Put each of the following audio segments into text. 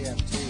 KFT.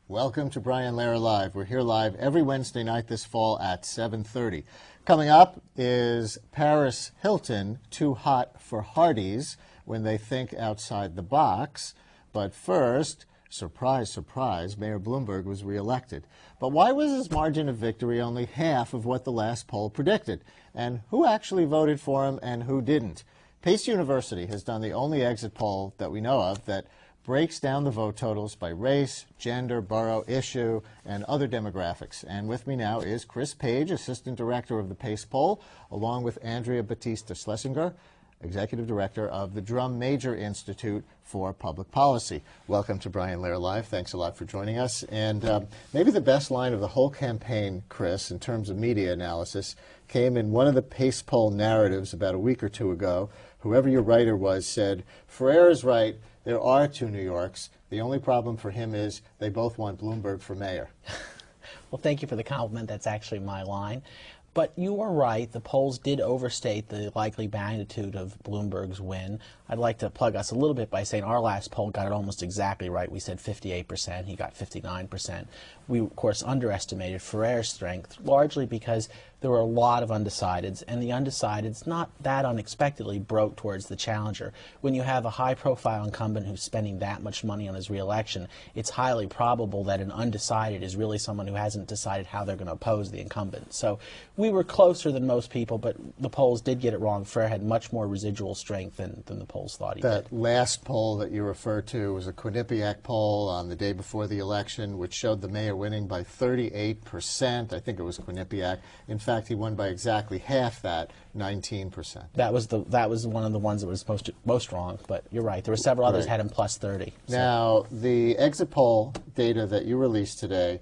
Welcome to Brian Lehrer Live. We're here live every Wednesday night this fall at 7:30. Coming up is Paris Hilton, too hot for Hardee's when they think outside the box. But first, surprise, surprise, Mayor Bloomberg was reelected. But why was his margin of victory only half of what the last poll predicted? And who actually voted for him and who didn't? Pace University has done the only exit poll that we know of that breaks down the vote totals by race, gender, borough, issue, and other demographics. And with me now is Chris Paige, Assistant Director of the Pace Poll, along with Andrea Batista Schlesinger, Executive Director of the Drum Major Institute for Public Policy. Welcome to Brian Lehrer Live. Thanks a lot for joining us. And maybe the best line of the whole campaign, Chris, in terms of media analysis, came in one of the Pace Poll narratives about a week or two ago. Whoever your writer was said, Ferrer is right. There are two New Yorks. The only problem for him is they both want Bloomberg for mayor. Well, thank you for the compliment. That's actually my line. But you are right. The polls did overstate the likely magnitude of Bloomberg's win. I'd like to plug us a little bit by saying our last poll got it almost exactly right. We said 58%. He got 59%. We, of course, underestimated Ferrer's strength, largely because there were a lot of undecideds, and the undecideds, not that unexpectedly, broke towards the challenger. When you have a high-profile incumbent who's spending that much money on his reelection, it's highly probable that an undecided is really someone who hasn't decided how they're going to oppose the incumbent. So we were closer than most people, but the polls did get it wrong. Ferrer had much more residual strength than the polls thought he did. That last poll that you referred to was a Quinnipiac poll on the day before the election, which showed the mayor winning by 38%. I think it was Quinnipiac. In fact, he won by exactly half that, 19%. That was one of the ones that was most wrong, but you're right. There were several others had him plus 30. So. Now, the exit poll data that you released today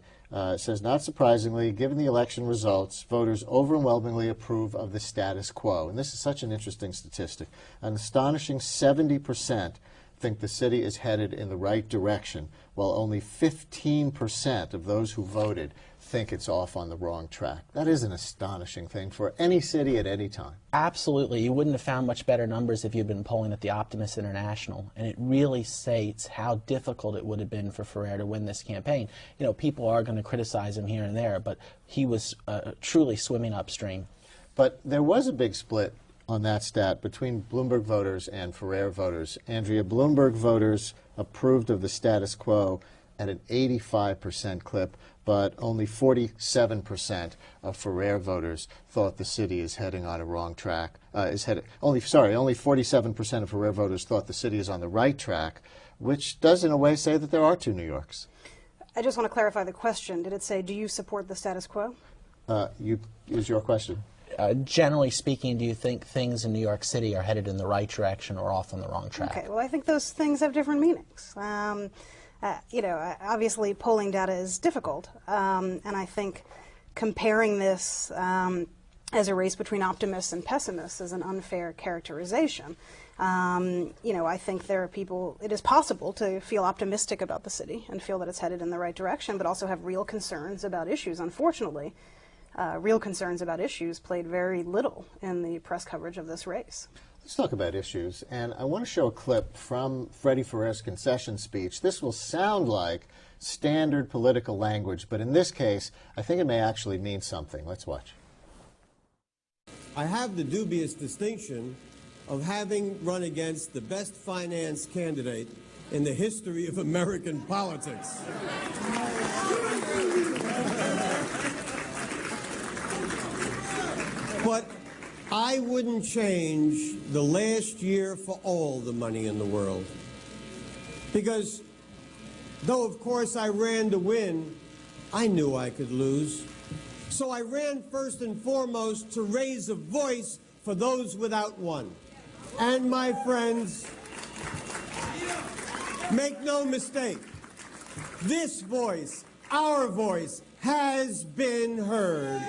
says, not surprisingly, given the election results, voters overwhelmingly approve of the status quo. And this is such an interesting statistic. An astonishing 70% think the city is headed in the right direction, while only 15% of those who voted think it's off on the wrong track. That is an astonishing thing for any city at any time. Absolutely. You wouldn't have found much better numbers if you'd been polling at the Optimist International. And it really states how difficult it would have been for Ferrer to win this campaign. You know, people are going to criticize him here and there, but he was truly swimming upstream. But there was a big split on that stat between Bloomberg voters and Ferrer voters. Andrea, Bloomberg voters approved of the status quo at an 85% clip, but only 47% of Ferrer voters thought the city is heading on a wrong track. Only 47% of Ferrer voters thought the city is on the right track, which does in a way say that there are two New Yorks. I just want to clarify the question. Did it say, do you support the status quo? Is your question. Generally speaking, do you think things in New York City are headed in the right direction or off on the wrong track? Okay, well, I think those things have different meanings. You know, obviously polling data is difficult, and I think comparing this as a race between optimists and pessimists is an unfair characterization. You know, I think there are people, it is possible to feel optimistic about the city and feel that it's headed in the right direction, but also have real concerns about issues. Unfortunately, real concerns about issues played very little in the press coverage of this race. Let's talk about issues, and I want to show a clip from Freddie Ferrer's concession speech. This will sound like standard political language, but in this case, I think it may actually mean something. Let's watch. I have the dubious distinction of having run against the best finance candidate in the history of American politics. But I wouldn't change the last year for all the money in the world. Because though, of course, I ran to win, I knew I could lose. So I ran first and foremost to raise a voice for those without one. And my friends, make no mistake, this voice our voice has been heard.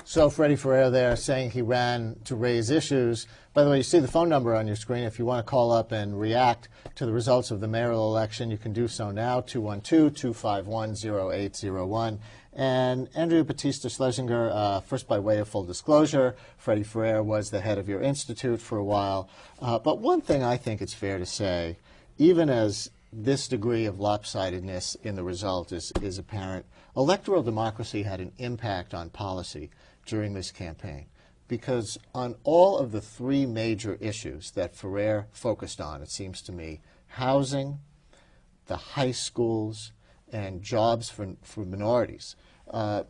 So Freddie Ferrer there saying he ran to raise issues. By the way, you see the phone number on your screen. If you want to call up and react to the results of the mayoral election, you can do so now, 212-251-0801. And Andrea Batista Schlesinger, first by way of full disclosure, Freddie Ferrer was the head of your institute for a while. But one thing I think it's fair to say, even as this degree of lopsidedness in the result is apparent, electoral democracy had an impact on policy during this campaign, because on all of the three major issues that Ferrer focused on, it seems to me, housing, the high schools, and jobs for minorities,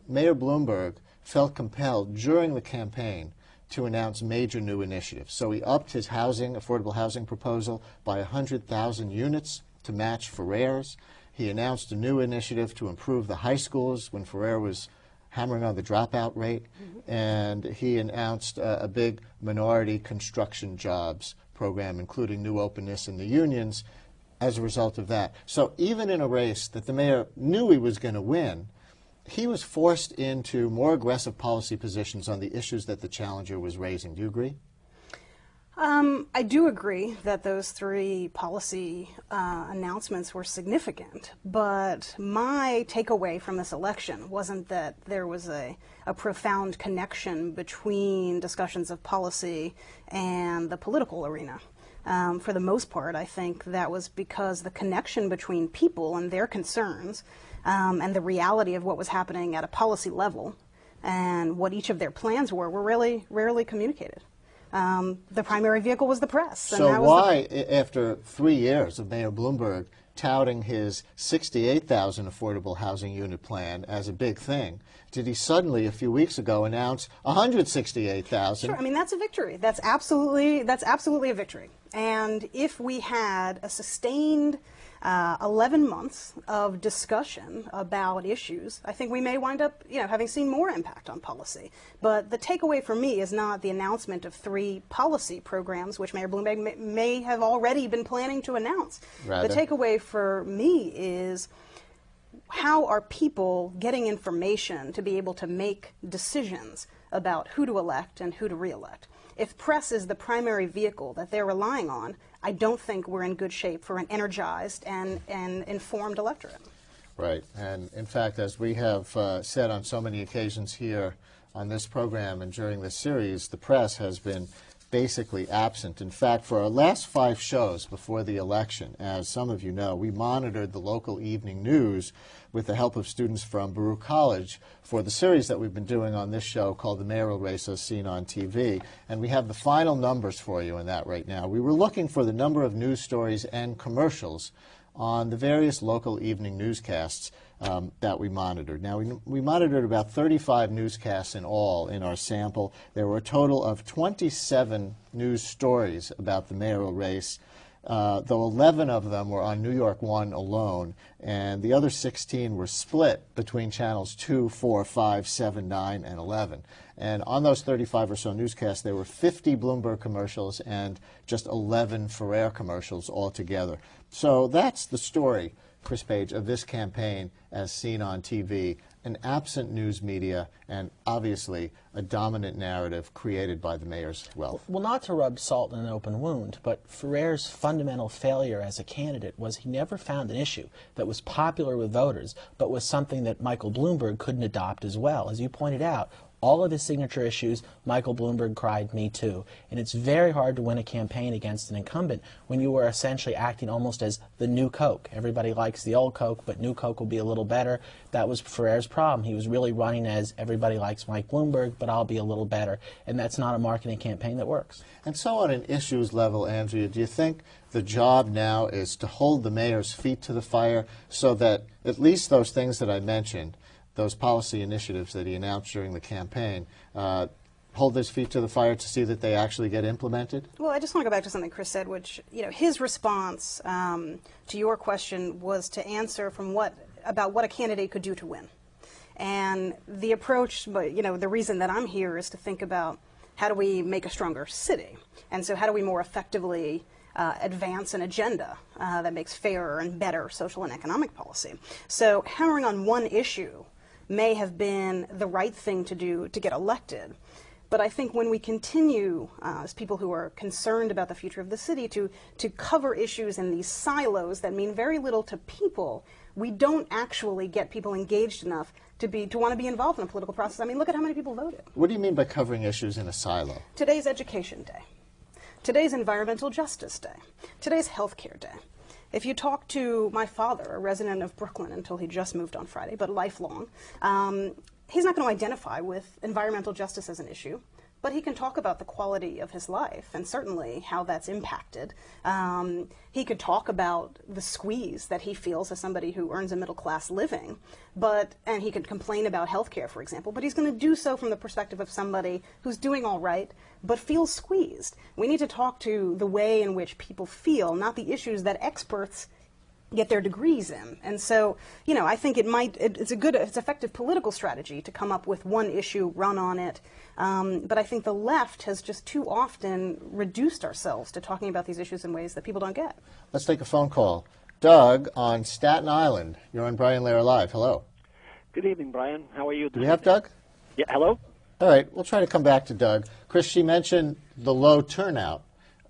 Mayor Bloomberg felt compelled during the campaign to announce major new initiatives. So he upped his affordable housing proposal by 100,000 units to match Ferrer's. He announced a new initiative to improve the high schools when Ferrer was hammering on the dropout rate, and he announced a big minority construction jobs program, including new openness in the unions as a result of that. So even in a race that the mayor knew he was going to win, he was forced into more aggressive policy positions on the issues that the challenger was raising. Do you agree? I do agree that those three policy announcements were significant, but my takeaway from this election wasn't that there was a profound connection between discussions of policy and the political arena. For the most part, I think that was because the connection between people and their concerns and the reality of what was happening at a policy level and what each of their plans were really rarely communicated. The primary vehicle was the press. And so why, after 3 years of Mayor Bloomberg touting his 68,000 affordable housing unit plan as a big thing, did he suddenly, a few weeks ago, announce 168,000? Sure, I mean, that's a victory. That's absolutely a victory. And if we had a sustained 11 months of discussion about issues, I think we may wind up, having seen more impact on policy. But the takeaway for me is not the announcement of three policy programs, which Mayor Bloomberg may have already been planning to announce. Rather. The takeaway for me is how are people getting information to be able to make decisions about who to elect and who to re-elect? If press is the primary vehicle that they're relying on, I don't think we're in good shape for an energized and informed electorate. Right. And in fact, as we have said on so many occasions here on this program and during this series, the press has been basically absent. In fact, for our last 5 shows before the election, as some of you know, we monitored the local evening news with the help of students from Baruch College for the series that we've been doing on this show called The Mayoral Race as Seen on TV. And we have the final numbers for you in that right now. We were looking for the number of news stories and commercials on the various local evening newscasts that we monitored. Now, we monitored about 35 newscasts in all in our sample. There were a total of 27 news stories about the mayoral race, though 11 of them were on New York 1 alone, and the other 16 were split between channels 2, 4, 5, 7, 9, and 11. And on those 35 or so newscasts, there were 50 Bloomberg commercials and just 11 Ferrer commercials altogether. So that's the story, Chris Paige, of this campaign as seen on TV, an absent news media and obviously a dominant narrative created by the mayor's wealth. Well, not to rub salt in an open wound, but Ferrer's fundamental failure as a candidate was he never found an issue that was popular with voters, but was something that Michael Bloomberg couldn't adopt as well. As you pointed out, all of his signature issues, Michael Bloomberg cried, "Me too." And it's very hard to win a campaign against an incumbent when you are essentially acting almost as the new Coke. Everybody likes the old Coke, but new Coke will be a little better. That was Ferrer's problem. He was really running as everybody likes Mike Bloomberg, but I'll be a little better. And that's not a marketing campaign that works. And so on an issues level, Andrea, do you think the job now is to hold the mayor's feet to the fire so that at least those things that I mentioned, those policy initiatives that he announced during the campaign, hold his feet to the fire to see that they actually get implemented? Well, I just want to go back to something Chris said, which, his response to your question was to answer from about what a candidate could do to win. And the approach, the reason that I'm here is to think about how do we make a stronger city? And so how do we more effectively advance an agenda that makes fairer and better social and economic policy? So hammering on one issue may have been the right thing to do to get elected. But I think when we continue, as people who are concerned about the future of the city, to cover issues in these silos that mean very little to people, we don't actually get people engaged enough to want to be involved in the political process. I mean, look at how many people voted. What do you mean by covering issues in a silo? Today's Education Day. Today's Environmental Justice Day. Today's Healthcare Day. If you talk to my father, a resident of Brooklyn until he just moved on Friday, but lifelong, he's not going to identify with environmental justice as an issue, but he can talk about the quality of his life and certainly how that's impacted. He could talk about the squeeze that he feels as somebody who earns a middle-class living, and he could complain about healthcare, for example, but he's going to do so from the perspective of somebody who's doing all right but feels squeezed. We need to talk to the way in which people feel, not the issues that experts get their degrees in. And so, you know, I think it's effective political strategy to come up with one issue, run on it. But I think the left has just too often reduced ourselves to talking about these issues in ways that people don't get. Let's take a phone call. Doug on Staten Island. You're on Brian Lehrer Live. Hello. Good evening, Brian. How are you? Do we have Doug? Yeah, hello? All right, we'll try to come back to Doug. Chris, she mentioned the low turnout.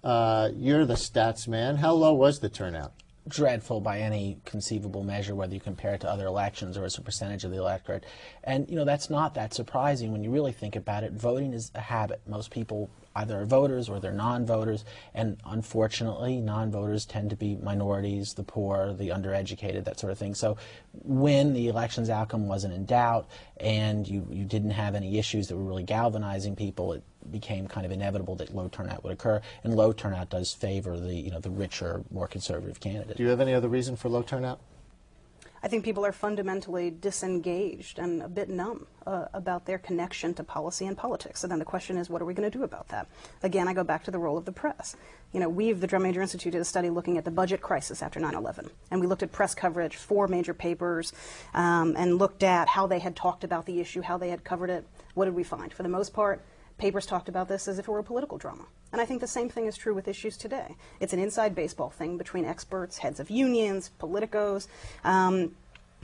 You're the stats man. How low was the turnout? Dreadful by any conceivable measure, whether you compare it to other elections or as a percentage of the electorate. And, you know, that's not that surprising when you really think about it. Voting is a habit. Most people either are voters or they're non-voters, and unfortunately, non-voters tend to be minorities, the poor, the undereducated, that sort of thing. So when the election's outcome wasn't in doubt and you didn't have any issues that were really galvanizing people, it became kind of inevitable that low turnout would occur, and low turnout does favor the richer, more conservative candidate. Do you have any other reason for low turnout? I think people are fundamentally disengaged and a bit numb about their connection to policy and politics. And then the question is, what are we going to do about that? Again, I go back to the role of the press. You know, the Drum Major Institute did a study looking at the budget crisis after 9/11. And we looked at press coverage, 4 major papers, and looked at how they had talked about the issue, how they had covered it. What did we find? For the most part, papers talked about this as if it were a political drama. And I think the same thing is true with issues today. It's an inside baseball thing between experts, heads of unions, politicos.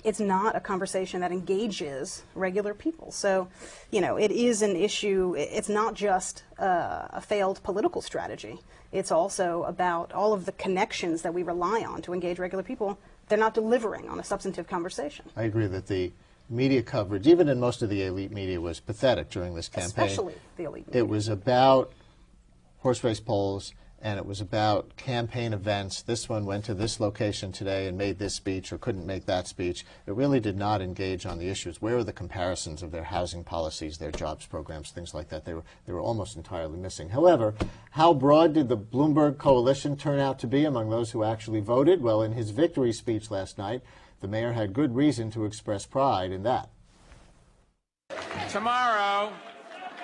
It's not a conversation that engages regular people. So, you know, it is an issue. It's not just a failed political strategy. It's also about all of the connections that we rely on to engage regular people. They're not delivering on a substantive conversation. I agree that the media coverage, even in most of the elite media, was pathetic during this campaign. Especially the elite media. It was about horse race polls, and it was about campaign events. This one went to this location today and made this speech or couldn't make that speech. It really did not engage on the issues. Where are the comparisons of their housing policies, their jobs programs, things like that? They were almost entirely missing. However, how broad did the Bloomberg coalition turn out to be among those who actually voted? Well, in his victory speech last night, the mayor had good reason to express pride in that. Tomorrow,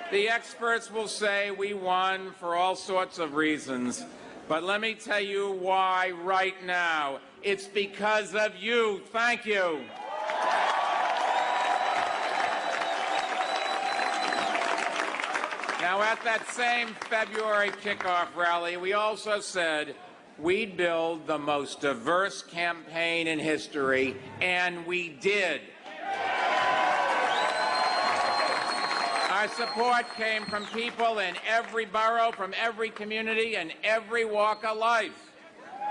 the experts will say we won for all sorts of reasons. But let me tell you why right now. It's because of you. Thank you. Now, at that same February kickoff rally, we also said we'd build the most diverse campaign in history, and we did. Our support came from people in every borough, from every community, and every walk of life.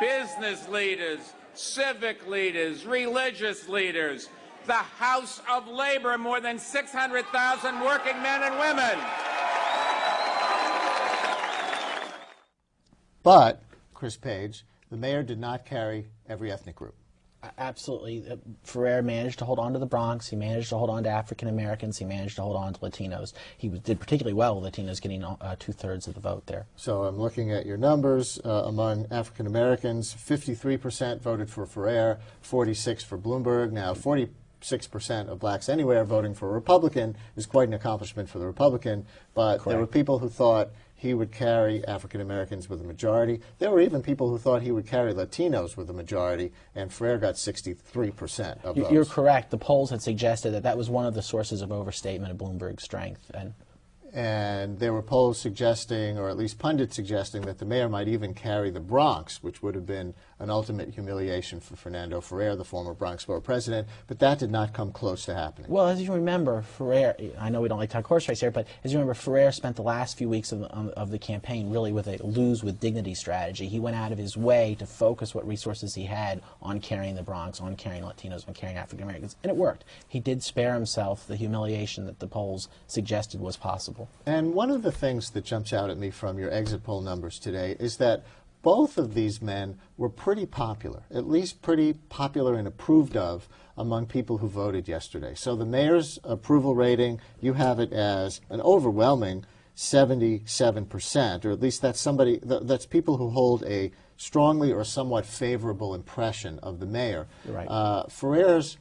Business leaders, civic leaders, religious leaders, the House of Labor, more than 600,000 working men and women. But, Chris Paige, the mayor did not carry every ethnic group. Absolutely. Ferrer managed to hold on to the Bronx. He managed to hold on to African Americans. He managed to hold on to Latinos. He did particularly well with Latinos, getting 2/3 of the vote there. So I'm looking at your numbers. Among African Americans, 53% voted for Ferrer, 46% for Bloomberg. Now, 46% of blacks anywhere voting for a Republican is quite an accomplishment for the Republican. But There were people who thought he would carry African Americans with a majority. There were even people who thought he would carry Latinos with a majority, and Ferrer got 63% of those. You're correct. The polls had suggested that that was one of the sources of overstatement of Bloomberg's strength. And there were polls suggesting, or at least pundits suggesting, that the mayor might even carry the Bronx, which would have been an ultimate humiliation for Fernando Ferrer, the former Bronx Borough president, but that did not come close to happening. Well, as you remember, Ferrer, I know we don't like to talk horse race here, but as you remember, Ferrer spent the last few weeks of the campaign really with a lose with dignity strategy. He went out of his way to focus what resources he had on carrying the Bronx, on carrying Latinos, on carrying African Americans, and it worked. He did spare himself the humiliation that the polls suggested was possible. And one of the things that jumps out at me from your exit poll numbers today is that both of these men were pretty popular, at least pretty popular and approved of among people who voted yesterday. So the mayor's approval rating, you have it as an overwhelming 77%, or at least that's somebody, that's people who hold a strongly or somewhat favorable impression of the mayor. You're right. Ferrer's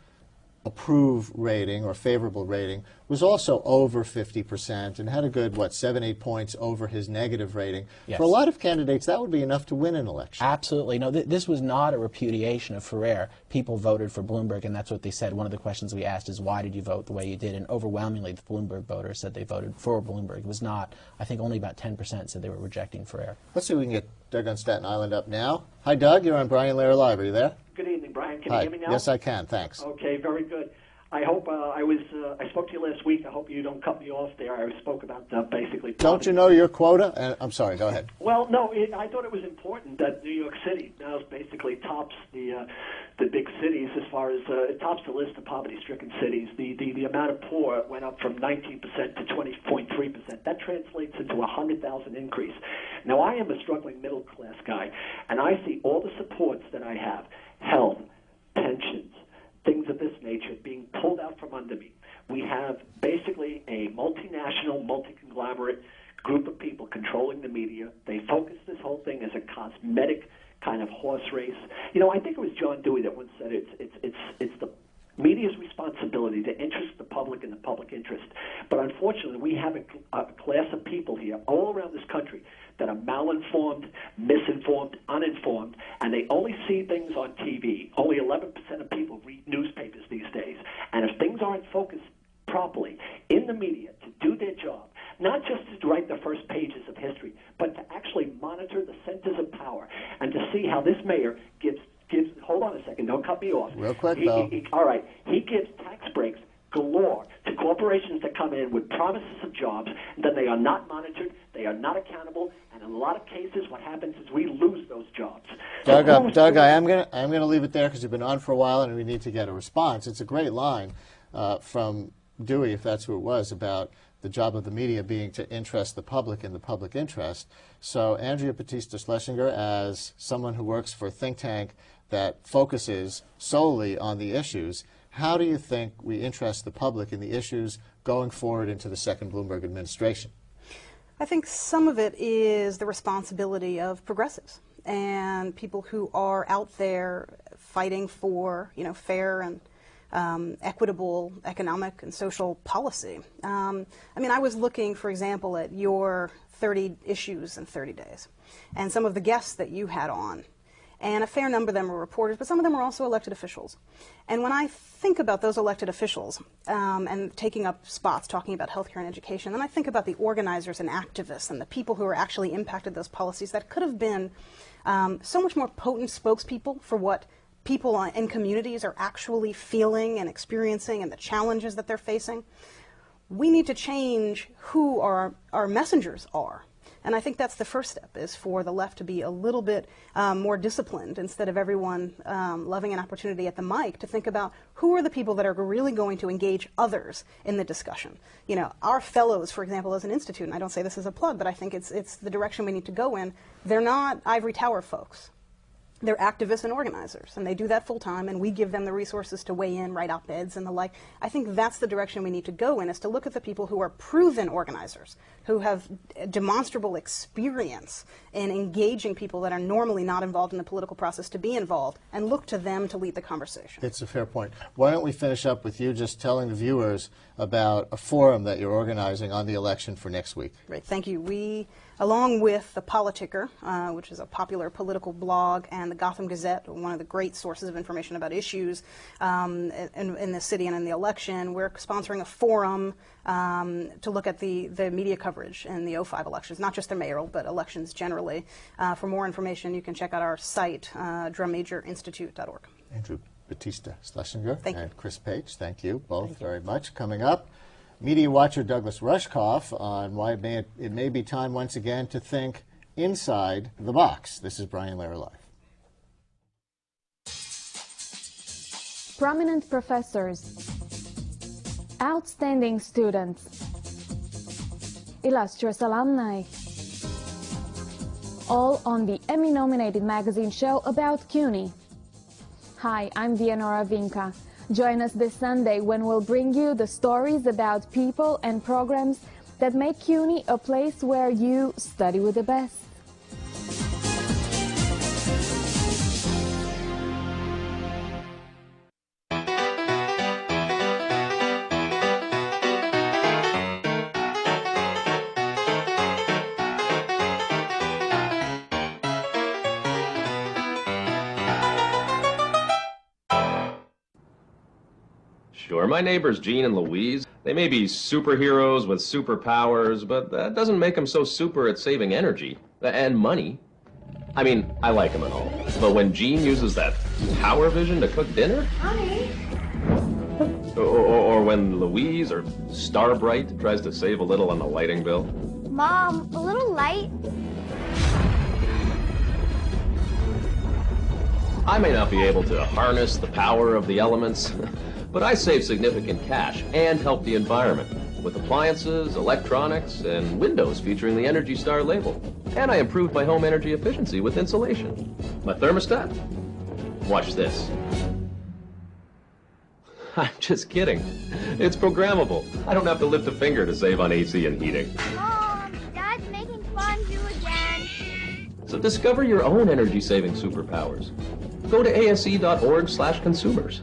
approve rating or favorable rating was also over 50% and had a good, 7-8 points over his negative rating. Yes. For a lot of candidates, that would be enough to win an election. Absolutely. No, this was not a repudiation of Ferrer. People voted for Bloomberg, and that's what they said. One of the questions we asked is, why did you vote the way you did? And overwhelmingly, the Bloomberg voters said they voted for Bloomberg. It was not, I think only about 10% said they were rejecting Ferrer. Let's see if we can get Doug on Staten Island up now. Hi, Doug. You're on Brian Lehrer Live. Are you there? Good evening, Brian. Can Hi. you hear me now? Yes, I can. Thanks. Okay, very good. I hope I spoke to you last week. I hope you don't cut me off there. I spoke about basically. Don't you know your quota? I'm sorry. Go ahead. Well, no, I thought it was important that New York City now basically tops the big cities as far as it tops the list of poverty-stricken cities. The amount of poor went up from 19% to 20.3%. That translates into a 100,000 increase. Now, I am a struggling middle-class guy, and I see all the supports that I have: health, pensions, things of this nature being pulled out from under me. We have basically a multinational, multi-conglomerate group of people controlling the media. They focus this whole thing as a cosmetic kind of horse race. You know, I think it was John Dewey that once said it's the media's responsibility to interest the public in the public interest. But unfortunately, we have a class of people here all around this country that are malinformed, misinformed, uninformed, and they only see things on TV. Only 11% of people read newspapers these days. And if things aren't focused properly in the media to do their job, not just to write the first pages of history, but to actually monitor the centers of power and to see how this mayor gives hold on a second, don't cut me off. Real quick, though. All right. He gives tax breaks galore to corporations that come in with promises of jobs, and then they are not monitored, they are not accountable, and in a lot of cases what happens is we lose those jobs. Doug, I am gonna leave it there because you've been on for a while and we need to get a response. It's a great line from Dewey, if that's who it was, about the job of the media being to interest the public in the public interest. So Andrea Batista Schlesinger, as someone who works for a think tank that focuses solely on the issues, how do you think we interest the public in the issues going forward into the second Bloomberg administration? I think some of it is the responsibility of progressives and people who are out there fighting for, fair and equitable economic and social policy. I mean, I was looking, for example, at your 30 issues in 30 days and some of the guests that you had on. And a fair number of them were reporters, but some of them were also elected officials. And when I think about those elected officials and taking up spots talking about healthcare and education, then I think about the organizers and activists and the people who are actually impacted those policies that could have been so much more potent spokespeople for what people in communities are actually feeling and experiencing and the challenges that they're facing. We need to change who our messengers are. And I think that's the first step, is for the left to be a little bit more disciplined instead of everyone loving an opportunity at the mic, to think about who are the people that are really going to engage others in the discussion. Our fellows, for example, as an institute, and I don't say this as a plug, but I think it's the direction we need to go in. They're not ivory tower folks. They're activists and organizers, and they do that full time, and we give them the resources to weigh in, write op-eds and the like. I think that's the direction we need to go in, is to look at the people who are proven organizers, who have demonstrable experience in engaging people that are normally not involved in the political process to be involved, and look to them to lead the conversation. It's a fair point. Why don't we finish up with you just telling the viewers about a forum that you're organizing on the election for next week? Great, thank you. We along with the Politicker, which is a popular political blog, and the Gotham Gazette, one of the great sources of information about issues in the city and in the election. We're sponsoring a forum to look at the media coverage in the '05 elections, not just the mayoral, but elections generally. For more information, you can check out our site, drummajerinstitute.org. Andrew Batista Schlesinger Thank you. and Chris Paige, thank you both very much. Coming up, media watcher Douglas Ruskoff on why it may be time once again to think inside the box. This is Brian Lehrer Live. Prominent professors, outstanding students, illustrious alumni, all on the Emmy-nominated magazine show about CUNY. Hi, I'm Nora. Join us this Sunday when we'll bring you the stories about people and programs that make CUNY a place where you study with the best. Sure, my neighbors Jean and Louise, they may be superheroes with superpowers, but that doesn't make them so super at saving energy and money. I mean, I like them and all, but when Jean uses that power vision to cook dinner, Honey. or when Louise or Starbright tries to save a little on the lighting bill. Mom, a little light. I may not be able to harness the power of the elements, but I save significant cash and help the environment with appliances, electronics, and windows featuring the Energy Star label. And I improved my home energy efficiency with insulation. My thermostat? Watch this. I'm just kidding. It's programmable. I don't have to lift a finger to save on AC and heating. Mom, Dad's making fondue again. So discover your own energy-saving superpowers. Go to ase.org/consumers.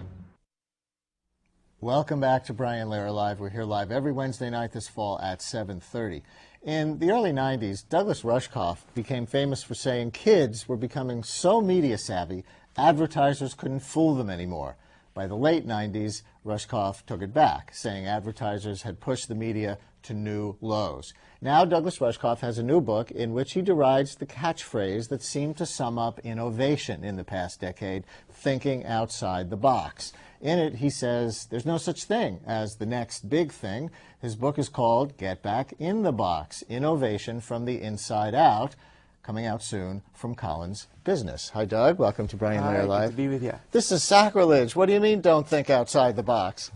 Welcome back to Brian Lehrer Live. We're here live every Wednesday night this fall at 7:30. In the early 90s, Douglas Ruskoff became famous for saying kids were becoming so media savvy, advertisers couldn't fool them anymore. By the late 90s, Ruskoff took it back, saying advertisers had pushed the media to new lows. Now Douglas Ruskoff has a new book in which he derides the catchphrase that seemed to sum up innovation in the past decade, thinking outside the box. In it, he says there's no such thing as the next big thing. His book is called Get Back in the Box, Innovation from the Inside Out, coming out soon from Collins Business. Hi, Doug. Welcome to Brian Lehrer Live. Good to be with you. This is sacrilege. What do you mean, don't think outside the box?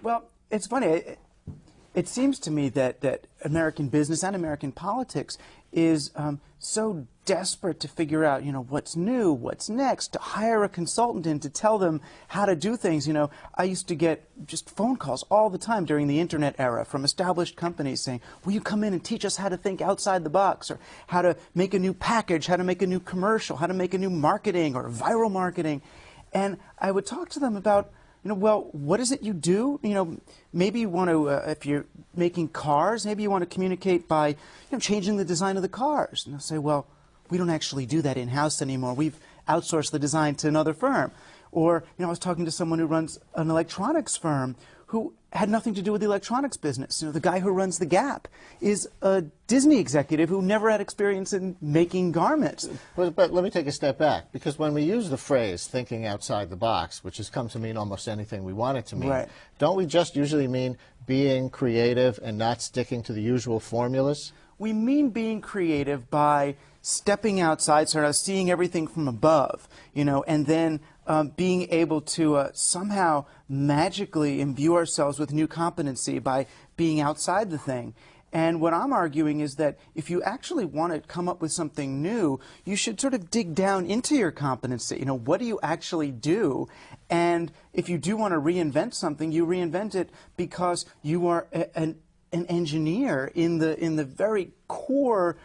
Well, it's funny. It seems to me that American business and American politics is so desperate to figure out, what's new, what's next, to hire a consultant in to tell them how to do things. I used to get just phone calls all the time during the internet era from established companies saying, will you come in and teach us how to think outside the box, or how to make a new package, how to make a new commercial, how to make a new marketing or viral marketing. And I would talk to them about, well, what is it you do? Maybe you want to, if you're making cars, maybe you want to communicate by, changing the design of the cars. And they'll say, well, we don't actually do that in-house anymore. We've outsourced the design to another firm. Or, I was talking to someone who runs an electronics firm who had nothing to do with the electronics business. The guy who runs The Gap is a Disney executive who never had experience in making garments. But let me take a step back, because when we use the phrase thinking outside the box, which has come to mean almost anything we want it to mean, right, don't we just usually mean being creative and not sticking to the usual formulas? We mean being creative by stepping outside, sort of seeing everything from above, and then being able to somehow magically imbue ourselves with new competency by being outside the thing. And what I'm arguing is that if you actually want to come up with something new, you should sort of dig down into your competency. What do you actually do? And if you do want to reinvent something, you reinvent it because you are an engineer in the very core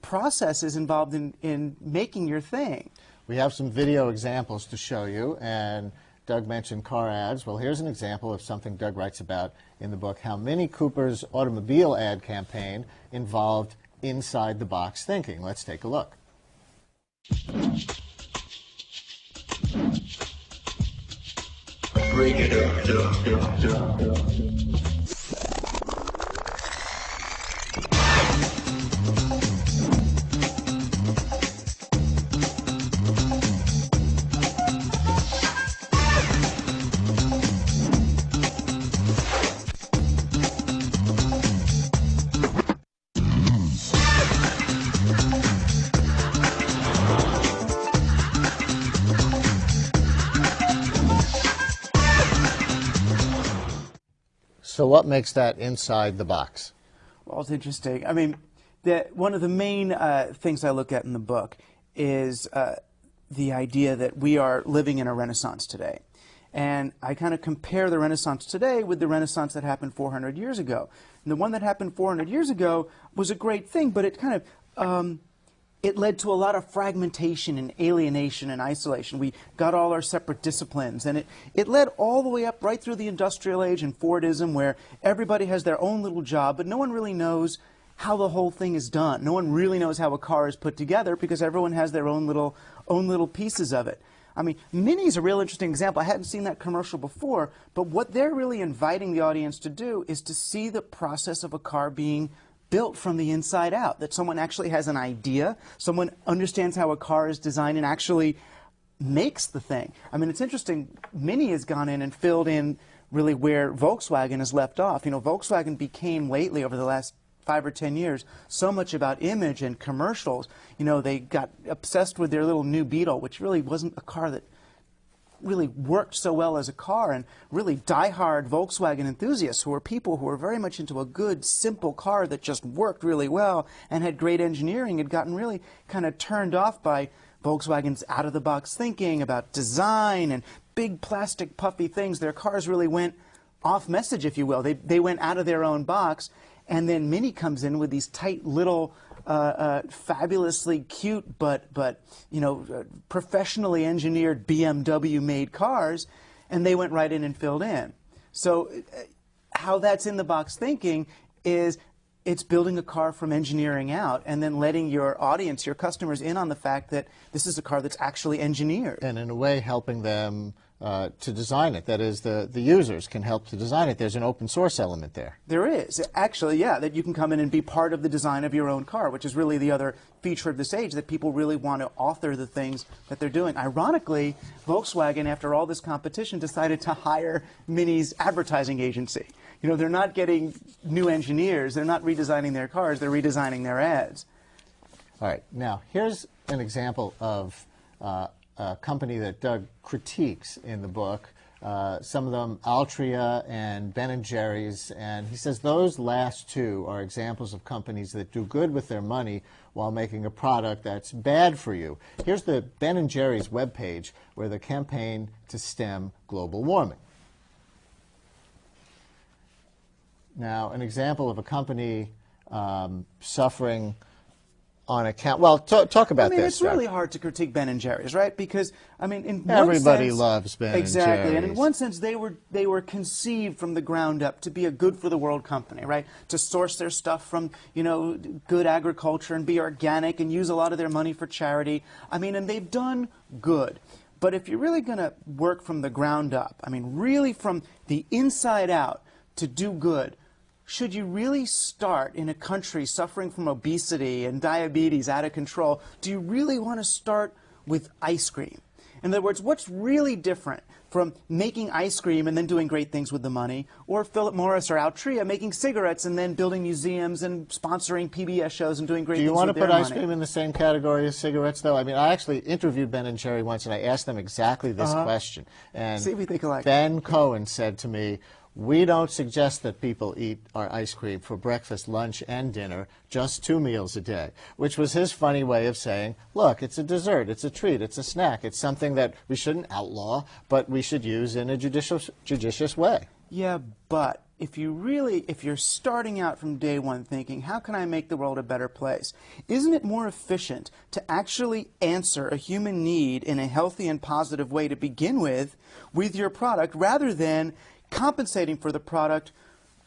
processes involved in making your thing. We have some video examples to show you, and Doug mentioned car ads. Well, here's an example of something Doug writes about in the book, how Mini Cooper's automobile ad campaign involved inside-the-box thinking. Let's take a look. Break it up. So what makes that inside the box? Well, it's interesting. I mean, one of the main things I look at in the book is the idea that we are living in a Renaissance today. And I kind of compare the Renaissance today with the Renaissance that happened 400 years ago. And the one that happened 400 years ago was a great thing, but it kind of it led to a lot of fragmentation and alienation and isolation. We got all our separate disciplines, and it led all the way up right through the Industrial Age and Fordism, where everybody has their own little job, but no one really knows how the whole thing is done. No one really knows how a car is put together because everyone has their own little pieces of it. I mean, Mini's a real interesting example. I hadn't seen that commercial before, but what they're really inviting the audience to do is to see the process of a car being built from the inside out, that someone actually has an idea, someone understands how a car is designed and actually makes the thing. I mean, it's interesting, Mini has gone in and filled in really where Volkswagen has left off. You know, Volkswagen became lately, over the last 5 or 10 years, so much about image and commercials. You know, they got obsessed with their little new Beetle, which really wasn't a car that really worked so well as a car, and really die-hard Volkswagen enthusiasts who were people who were very much into a good, simple car that just worked really well and had great engineering, had gotten really kind of turned off by Volkswagen's out-of-the-box thinking about design and big plastic puffy things. Their cars really went off message, if you will. They went out of their own box, and then Mini comes in with these tight little fabulously cute but you know, professionally engineered BMW made cars, and they went right in and filled in. So how that's in the box thinking is it's building a car from engineering out and then letting your audience, your customers, in on the fact that this is a car that's actually engineered. And in a way helping them to design it. That is, the users can help to design it. There's an open source element there. There is. Actually, yeah, that you can come in and be part of the design of your own car, which is really the other feature of this age, that people really want to author the things that they're doing. Ironically, Volkswagen, after all this competition, decided to hire Mini's advertising agency. You know, they're not getting new engineers. They're not redesigning their cars. They're redesigning their ads. All right. Now, here's an example of a company that Doug critiques in the book. Some of them, Altria and Ben & Jerry's, and he says those last two are examples of companies that do good with their money while making a product that's bad for you. Here's the Ben & Jerry's webpage where the campaign to stem global warming. Now, an example of a company suffering on account. Well, talk about this. It's really hard to critique Ben & Jerry's, right? Because I mean, in everybody one sense, loves Ben & Jerry's. Exactly, and in one sense, they were conceived from the ground up to be a good for the world company, right? To source their stuff from, you know, good agriculture and be organic and use a lot of their money for charity. I mean, and they've done good. But if you're really going to work from the ground up, I mean, really from the inside out to do good, should you really start in a country suffering from obesity and diabetes out of control? Do you really want to start with ice cream? In other words, what's really different from making ice cream and then doing great things with the money, or Philip Morris or Altria making cigarettes and then building museums and sponsoring PBS shows and doing great things with their money? Do you want to put ice cream in the same category as cigarettes, though? I mean, I actually interviewed Ben & Jerry once, and I asked them exactly this question. And see if we think alike. Ben Cohen said to me, "We don't suggest that people eat our ice cream for breakfast, lunch, and dinner, just 2 meals a day," which was his funny way of saying, look, it's a dessert, it's a treat, it's a snack, it's something that we shouldn't outlaw, but we should use in a judicious way. Yeah, but if you're starting out from day one thinking, how can I make the world a better place? Isn't it more efficient to actually answer a human need in a healthy and positive way to begin with your product, rather than compensating for the product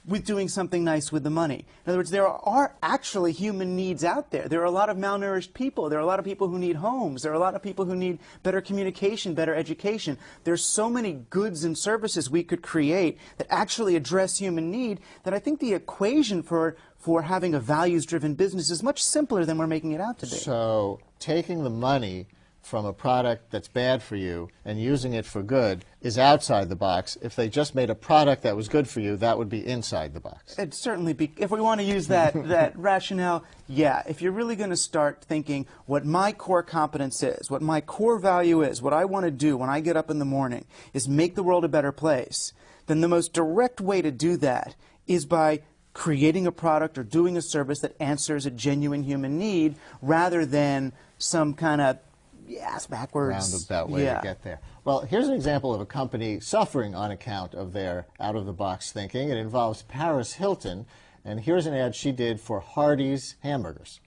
with doing something nice with the money. In other words, there are actually human needs out there. There are a lot of malnourished people. There are a lot of people who need homes. There are a lot of people who need better communication, better education. There's so many goods and services we could create that actually address human need that I think the equation for having a values-driven business is much simpler than we're making it out to be. So taking the money from a product that's bad for you and using it for good is outside the box. If they just made a product that was good for you, that would be inside the box. It'd certainly be, if we want to use that, that rationale, yeah. If you're really going to start thinking what my core competence is, what my core value is, what I want to do when I get up in the morning is make the world a better place, then the most direct way to do that is by creating a product or doing a service that answers a genuine human need rather than some kind of backwards roundabout way to get there. Well, here's an example of a company suffering on account of their out-of-the-box thinking. It involves Paris Hilton, and here's an ad she did for Hardee's hamburgers.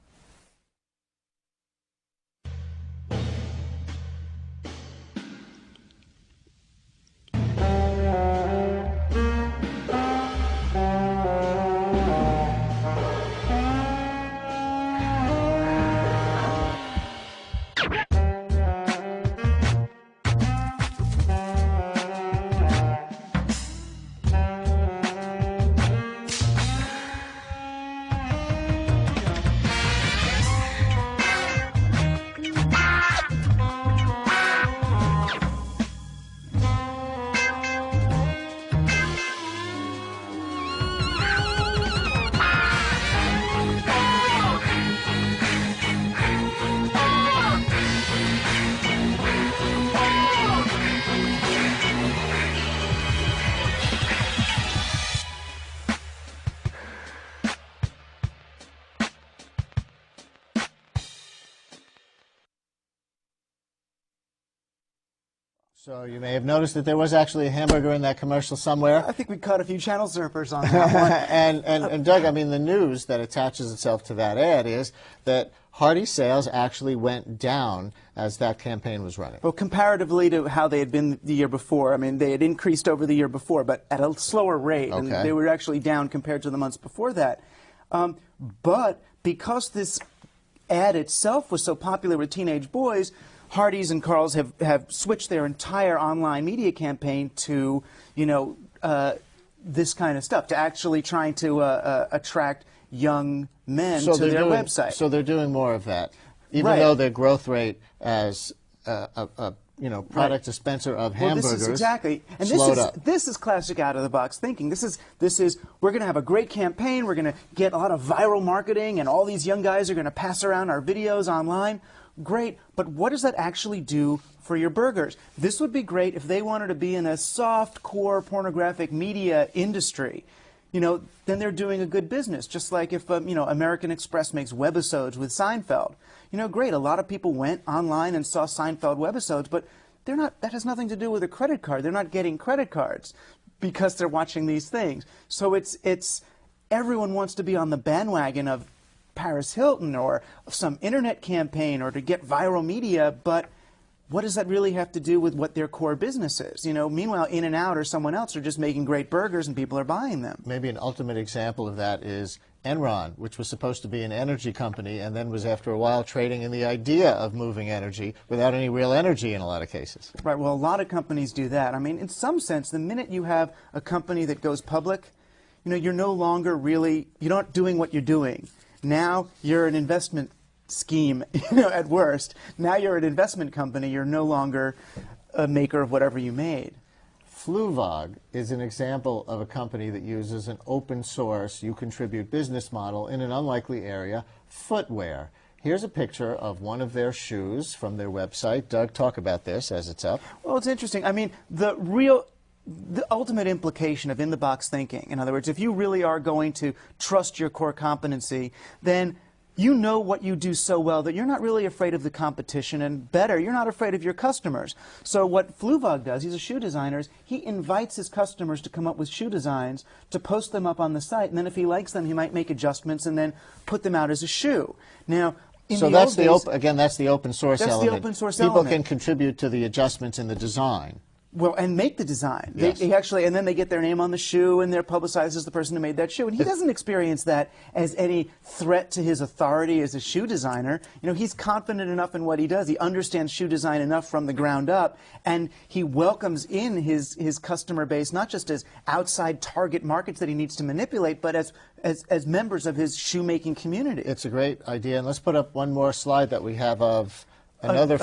So you may have noticed that there was actually a hamburger in that commercial somewhere. I think we caught a few channel surfers on that one. and Doug, I mean, the news that attaches itself to that ad is that Hardee's sales actually went down as that campaign was running. Well, comparatively to how they had been the year before, I mean, they had increased over the year before, but at a slower rate. Okay. And they were actually down compared to the months before that. But because this ad itself was so popular with teenage boys, Hardee's and Carl's have switched their entire online media campaign to, you know, this kind of stuff, to actually trying to attract young men to their website. So they're doing more of that, even though their growth rate as a product dispenser of hamburgers. Well, this is exactly, and this is classic out-of-the-box thinking. This is we're going to have a great campaign. We're going to get a lot of viral marketing, and all these young guys are going to pass around our videos online. Great, but what does that actually do for your burgers? This would be great if they wanted to be in a soft-core pornographic media industry. You know, then they're doing a good business. Just like if American Express makes webisodes with Seinfeld. You know, great. A lot of people went online and saw Seinfeld webisodes, but they're not. That has nothing to do with a credit card. They're not getting credit cards because they're watching these things. So it's everyone wants to be on the bandwagon of Paris Hilton or some internet campaign or to get viral media, but what does that really have to do with what their core business is? You know, meanwhile, In-N-Out or someone else are just making great burgers and people are buying them. Maybe an ultimate example of that is Enron, which was supposed to be an energy company and then was after a while trading in the idea of moving energy without any real energy in a lot of cases. Right, well, a lot of companies do that. I mean, in some sense, the minute you have a company that goes public, you know, you're no longer really, you're not doing what you're doing. Now you're an investment scheme, at worst. Now you're an investment company. You're no longer a maker of whatever you made. Fluvog is an example of a company that uses an open source, you contribute business model in an unlikely area, footwear. Here's a picture of one of their shoes from their website. Doug, talk about this as it's up. Well, it's interesting. I mean, the ultimate implication of in-the-box thinking, in other words, if you really are going to trust your core competency, then you know what you do so well that you're not really afraid of the competition, and better, you're not afraid of your customers. So what Fluvog does, he's a shoe designer, he invites his customers to come up with shoe designs, to post them up on the site, and then if he likes them, he might make adjustments and then put them out as a shoe. Now, so that's the open source element. That's the open source People element. can contribute to the adjustments in the design. well, and make the design. Yes. They actually, and then they get their name on the shoe, and they're publicized as the person who made that shoe. And he doesn't experience that as any threat to his authority as a shoe designer. You know, he's confident enough in what he does. He understands shoe design enough from the ground up, and he welcomes in his customer base not just as outside target markets that he needs to manipulate, but as members of his shoemaking community. It's a great idea. And let's put up one more slide that we have of another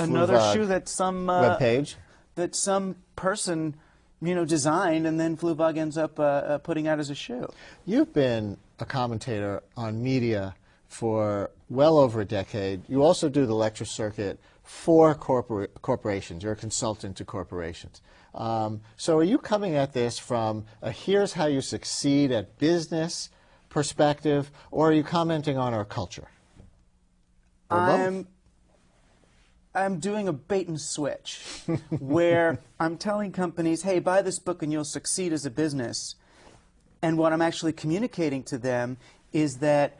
shoe that some webpage that some person, you know, designed, and then Fluvog ends up putting out as a shoe. You've been a commentator on media for well over a decade. You also do the lecture circuit for corporations. You're a consultant to corporations. So are you coming at this from a here's how you succeed at business perspective, or are you commenting on our culture? Or both? I'm doing a bait and switch where I'm telling companies, hey, buy this book and you'll succeed as a business. And what I'm actually communicating to them is that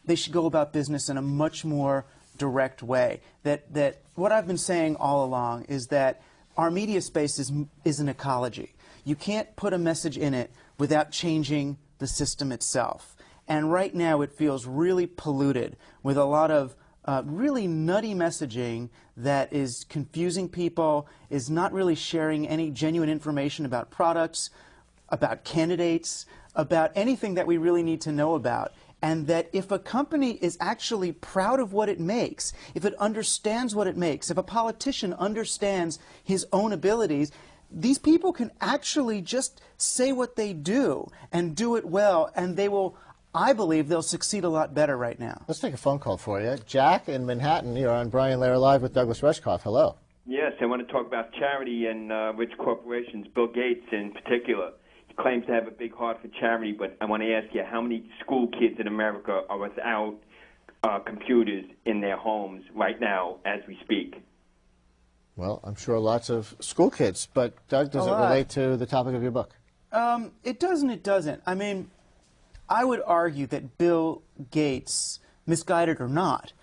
they should go about business in a much more direct way. That what I've been saying all along is that our media space is an ecology. You can't put a message in it without changing the system itself. And right now it feels really polluted with a lot of really nutty messaging that is confusing people, is not really sharing any genuine information about products, about candidates, about anything that we really need to know about. And that if a company is actually proud of what it makes, if it understands what it makes, if a politician understands his own abilities, these people can actually just say what they do and do it well, and they will, I believe they'll succeed a lot better right now. Let's take a phone call for you. Jack in Manhattan, you're on Brian Lehrer Live with Douglas Ruskoff. Hello. Yes, I want to talk about charity and rich corporations, Bill Gates in particular. He claims to have a big heart for charity, but I want to ask you, how many school kids in America are without computers in their homes right now as we speak? Well, I'm sure lots of school kids, but Doug, does it relate to the topic of your book? It does and it doesn't. I mean, I would argue that Bill Gates, misguided or not,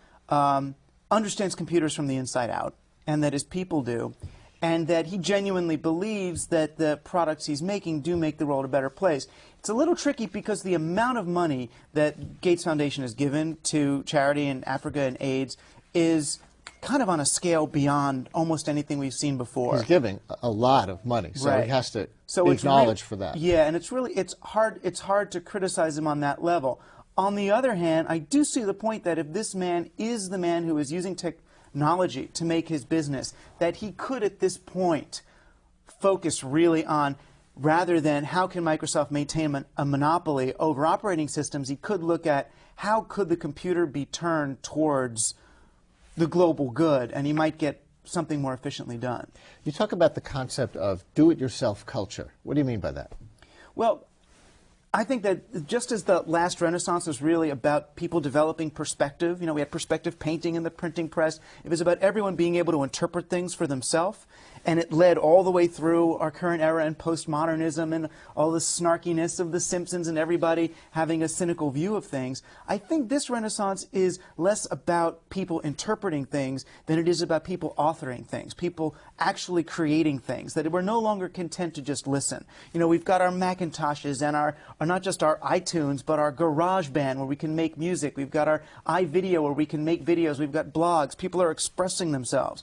understands computers from the inside out, and that his people do, and that he genuinely believes that the products he's making do make the world a better place. It's a little tricky because the amount of money that Gates Foundation has given to charity in Africa and AIDS is kind of on a scale beyond almost anything we've seen before. He's giving a lot of money, so right. he has to be acknowledged for that. Yeah, and it's hard to criticize him on that level. On the other hand, I do see the point that if this man is the man who is using technology to make his business, that he could at this point focus really on, rather than how can Microsoft maintain a monopoly over operating systems, he could look at how could the computer be turned towards the global good, and he might get something more efficiently done. You talk about the concept of do-it-yourself culture. What do you mean by that? Well, I think that just as the last Renaissance was really about people developing perspective, you know, we had perspective painting in the printing press, it was about everyone being able to interpret things for themselves, and it led all the way through our current era and postmodernism and all the snarkiness of The Simpsons and everybody having a cynical view of things. I think this Renaissance is less about people interpreting things than it is about people authoring things, people actually creating things, that we're no longer content to just listen. You know, we've got our Macintoshes and our not just our iTunes, but our GarageBand where we can make music. We've got our iVideo where we can make videos. We've got blogs. People are expressing themselves.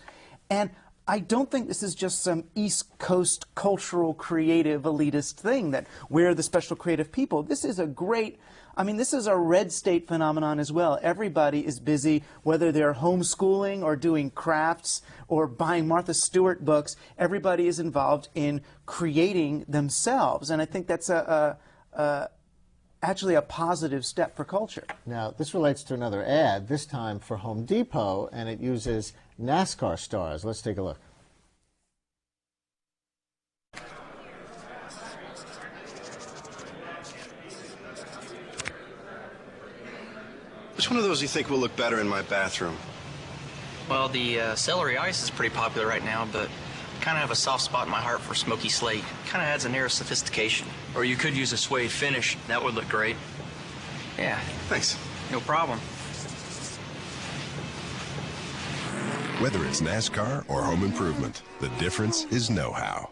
And I don't think this is just some East Coast cultural, creative, elitist thing that we're the special creative people. This is a great, I mean, this is a red state phenomenon as well. Everybody is busy, whether they're homeschooling or doing crafts or buying Martha Stewart books. Everybody is involved in creating themselves. And I think that's actually a positive step for culture. Now, this relates to another ad, this time for Home Depot, and it uses NASCAR stars. Let's take a look. Which one of those do you think will look better in my bathroom? Well, the celery ice is pretty popular right now, but kind of have a soft spot in my heart for smoky slate. Kind of adds an air of sophistication. Or you could use a suede finish. That would look great. Yeah. Thanks. No problem. Whether it's NASCAR or home improvement, the difference is know-how.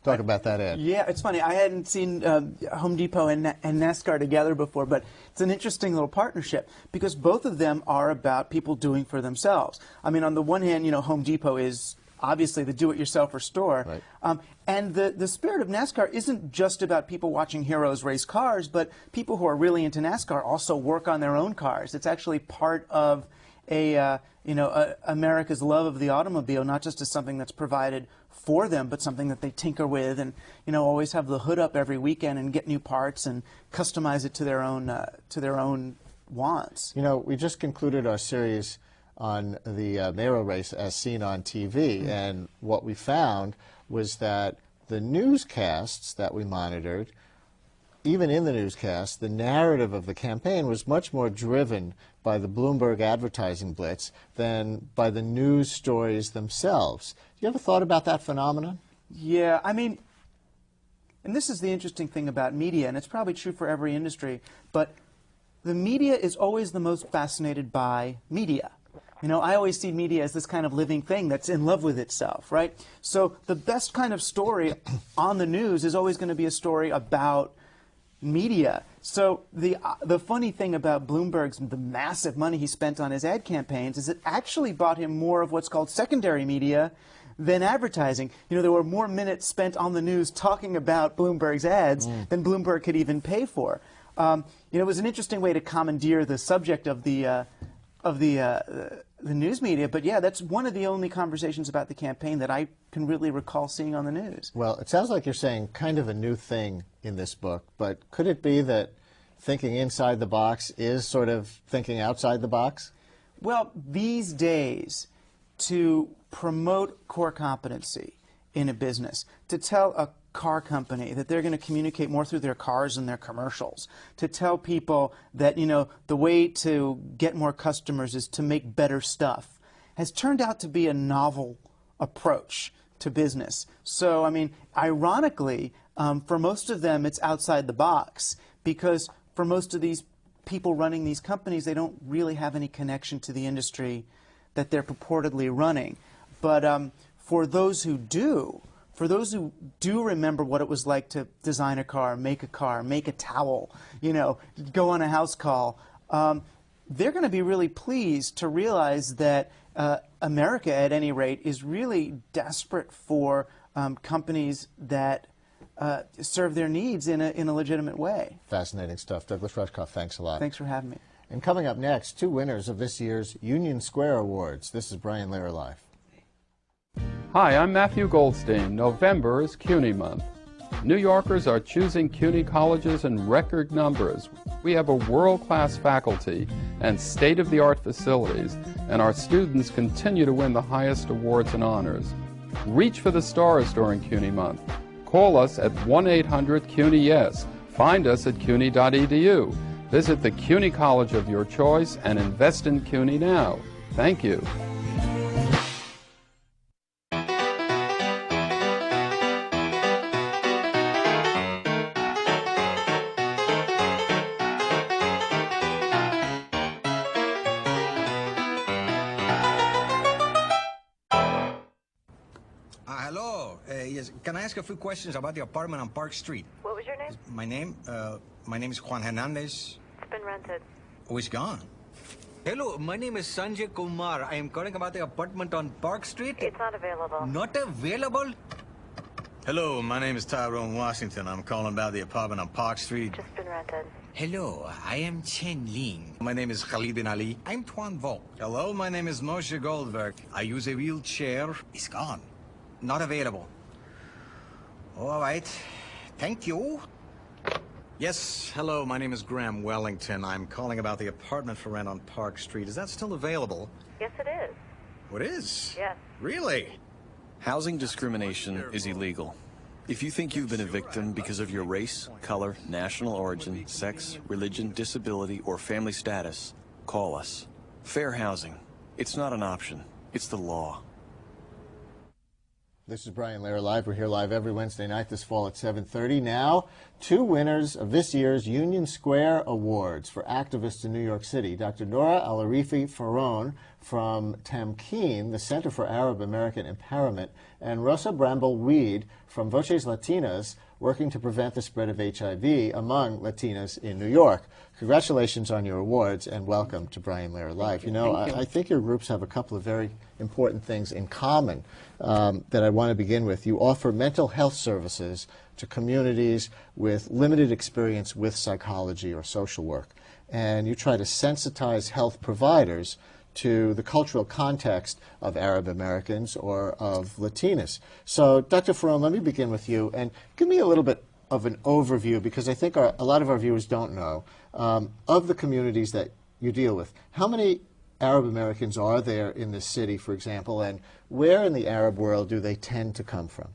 Talk about that, Ed. Yeah, it's funny. I hadn't seen Home Depot and NASCAR together before, but it's an interesting little partnership because both of them are about people doing for themselves. I mean, on the one hand, you know, Home Depot is obviously the do-it-yourselfer store. Right. And the spirit of NASCAR isn't just about people watching heroes race cars, but people who are really into NASCAR also work on their own cars. It's actually part of America's love of the automobile, not just as something that's provided for them, but something that they tinker with and, you know, always have the hood up every weekend and get new parts and customize it to their own wants. You know, we just concluded our series on the mayoral race as seen on TV, and what we found was that the newscasts that we monitored, even in the newscast, the narrative of the campaign was much more driven by the Bloomberg advertising blitz than by the news stories themselves. You ever thought about that phenomenon? Yeah, I mean, and this is the interesting thing about media, and it's probably true for every industry, but the media is always the most fascinated by media. You know, I always see media as this kind of living thing that's in love with itself, right? So the best kind of story on the news is always going to be a story about media. So the funny thing about Bloomberg's, the massive money he spent on his ad campaigns, is it actually bought him more of what's called secondary media than advertising. You know, there were more minutes spent on the news talking about Bloomberg's ads than Bloomberg could even pay for. You know, it was an interesting way to commandeer the subject of the news media, but yeah, that's one of the only conversations about the campaign that I can really recall seeing on the news. Well, it sounds like you're saying kind of a new thing in this book, but could it be that thinking inside the box is sort of thinking outside the box? Well, these days, to promote core competency in a business, to tell a car company that they're going to communicate more through their cars and their commercials, to tell people that, you know, the way to get more customers is to make better stuff, has turned out to be a novel approach to business. So, I mean, ironically, for most of them, it's outside the box because for most of these people running these companies, they don't really have any connection to the industry that they're purportedly running. But for those who do, remember what it was like to design a car, make a towel, you know, go on a house call, they're going to be really pleased to realize that America, at any rate, is really desperate for companies that serve their needs in a legitimate way. Fascinating stuff. Douglas Ruskoff, thanks a lot. Thanks for having me. And coming up next, two winners of this year's Union Square Awards. This is Brian Lehrer Live. Hi, I'm Matthew Goldstein. November is CUNY month. New Yorkers are choosing CUNY colleges in record numbers. We have a world-class faculty and state-of-the-art facilities, and our students continue to win the highest awards and honors. Reach for the stars during CUNY month. Call us at 1-800-CUNY-YES. Find us at cuny.edu. Visit the CUNY college of your choice and invest in CUNY now. Thank you. Hello. Yes. Can I ask a few questions about the apartment on Park Street? What was your name? My name is Juan Hernandez. It's been rented. Oh, it's gone. Hello, my name is Sanjay Kumar. I am calling about the apartment on Park Street. It's not available. Not available? Hello, my name is Tyrone Washington. I'm calling about the apartment on Park Street. Just been rented. Hello, I am Chen Ling. My name is Khalid bin Ali. I'm Tuan Vo. Hello, my name is Moshe Goldberg. I use a wheelchair. It's gone. Not available. All right. Thank you. Yes, hello, my name is Graham Wellington. I'm calling about the apartment for rent on Park Street. Is that still available? Yes, it is. What is? Yes. Really? Housing discrimination is illegal. If you think you've been a victim because of your race, color, national origin, sex, religion, disability, or family status, call us. Fair housing. It's not an option. It's the law. This is Brian Lehrer Live. We're here live every Wednesday night this fall at 7:30. Now, two winners of this year's Union Square Awards for activists in New York City. Dr. Nora Alarifi Pharaon from Tamkeen, the Center for Arab American Empowerment, and Rosa Bramble from Voces Latinas, working to prevent the spread of HIV among Latinas in New York. Congratulations on your awards, and welcome to Brian Lehrer Live. You know, I think your groups have a couple of very important things in common that I want to begin with. You offer mental health services to communities with limited experience with psychology or social work, and you try to sensitize health providers to the cultural context of Arab Americans or of Latinas. So, Dr. Pharaon, let me begin with you, and give me a little bit of an overview, because I think a lot of our viewers don't know, of the communities that you deal with. How many Arab Americans are there in this city, for example, and where in the Arab world do they tend to come from?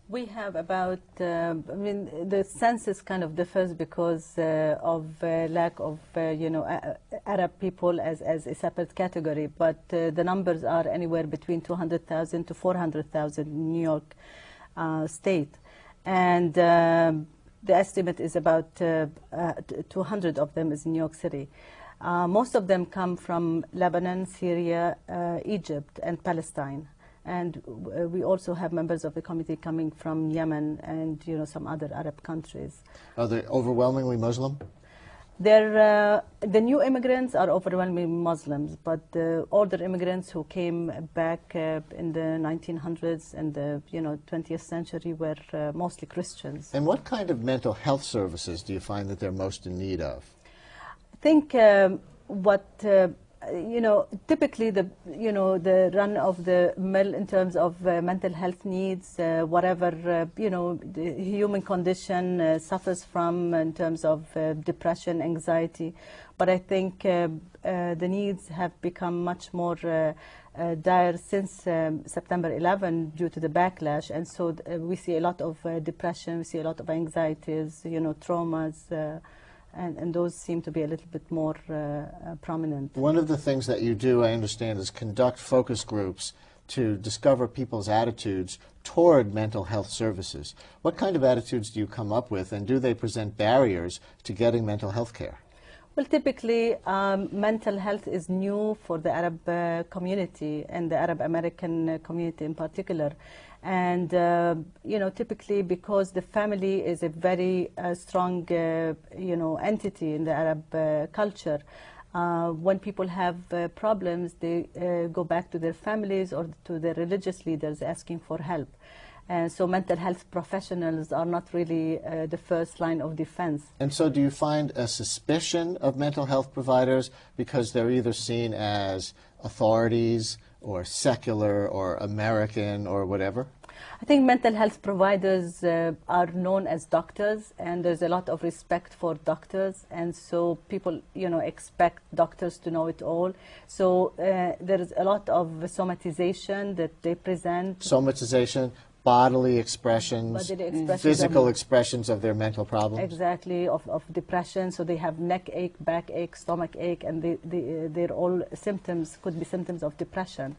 We have about, I mean, the census kind of differs because of lack of, Arab people as a separate category, but the numbers are anywhere between 200,000 to 400,000 in New York State. And the estimate is about 200 of them is in New York City. Most of them come from Lebanon, Syria, Egypt, and Palestine. And we also have members of the committee coming from Yemen and some other Arab countries. Are they overwhelmingly Muslim? The new immigrants are overwhelmingly Muslims, but the older immigrants who came back in the 1900s and the 20th century were mostly Christians. And what kind of mental health services do you find that they're most in need of? I think typically the run of the mill in terms of mental health needs, whatever the human condition suffers from in terms of depression, anxiety. But I think the needs have become much more dire since September 11 due to the backlash, and so we see a lot of depression, we see a lot of anxieties, traumas. And those seem to be a little bit more prominent. One of the things that you do, I understand, is conduct focus groups to discover people's attitudes toward mental health services. What kind of attitudes do you come up with, and do they present barriers to getting mental health care? Well, typically, mental health is new for the Arab community and the Arab American community in particular. And, typically because the family is a very strong, entity in the Arab culture, when people have problems, they go back to their families or to their religious leaders asking for help. And so mental health professionals are not really the first line of defense. And so do you find a suspicion of mental health providers because they're either seen as authorities or secular or American or whatever? I think mental health providers are known as doctors, and there's a lot of respect for doctors, and so people, expect doctors to know it all. So there is a lot of somatization that they present. Somatization, bodily expressions, physical expressions of their mental problems. Exactly, of depression. So they have neck ache, back ache, stomach ache, and they're all symptoms, could be symptoms of depression.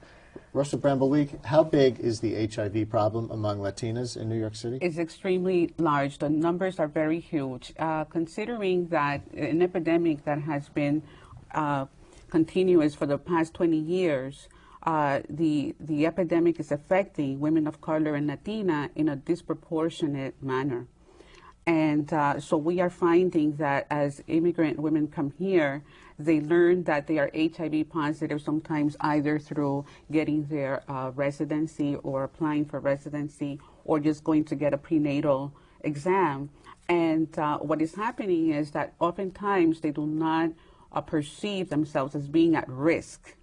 Rosa Bramble, how big is the HIV problem among Latinas in New York City? It's extremely large. The numbers are very huge. Considering that an epidemic that has been continuous for the past 20 years, the epidemic is affecting women of color and Latina in a disproportionate manner. And so we are finding that as immigrant women come here, they learn that they are HIV positive sometimes either through getting their residency or applying for residency or just going to get a prenatal exam. And what is happening is that oftentimes they do not perceive themselves as being at risk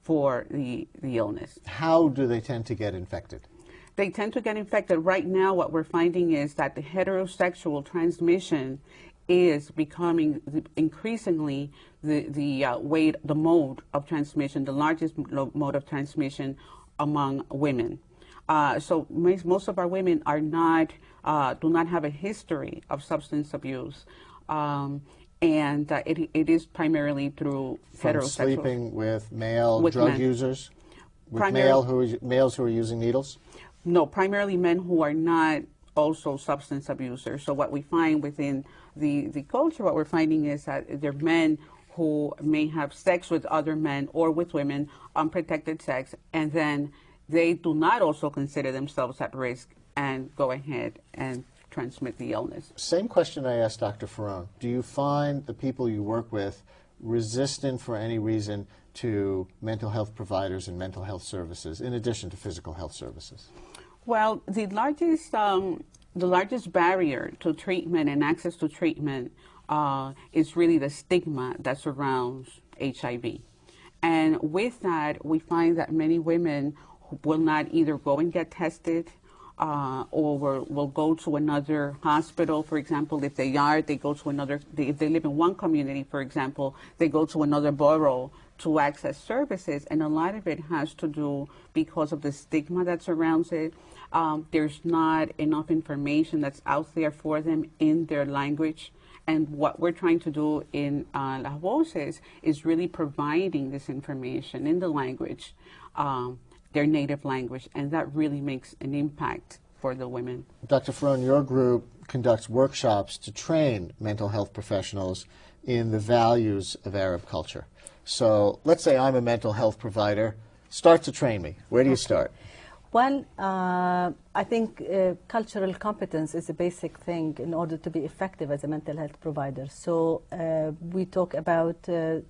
for the illness. How do they tend to get infected? They tend to get infected. Right now, what we're finding is that the heterosexual transmission is becoming increasingly the mode of transmission, the largest mode of transmission among women. So most of our women are do not have a history of substance abuse. And it is primarily through heterosexual. Sleeping with male drug users? With males who are using needles? No, primarily men who are not also substance abusers. So what we find within the culture, what we're finding is that there are men who may have sex with other men or with women, unprotected sex, and then they do not also consider themselves at risk and go ahead and transmit the illness. Same question I asked Dr. Pharaon. Do you find the people you work with resistant for any reason to mental health providers and mental health services, in addition to physical health services? Well, the largest barrier to treatment and access to treatment is really the stigma that surrounds HIV. And with that, we find that many women will not either go and get tested or will go to another hospital. For example, if they go to another, if they live in one community, for example, they go to another borough to access services. And a lot of it has to do because of the stigma that surrounds it. There's not enough information that's out there for them in their language. And what we're trying to do in Las Voces is really providing this information in the language, their native language, and that really makes an impact for the women. Dr. Pharaon, your group conducts workshops to train mental health professionals in the values of Arab culture. So let's say I'm a mental health provider. Start to train me. Where do you start? Well, I think cultural competence is a basic thing in order to be effective as a mental health provider. So we talk about the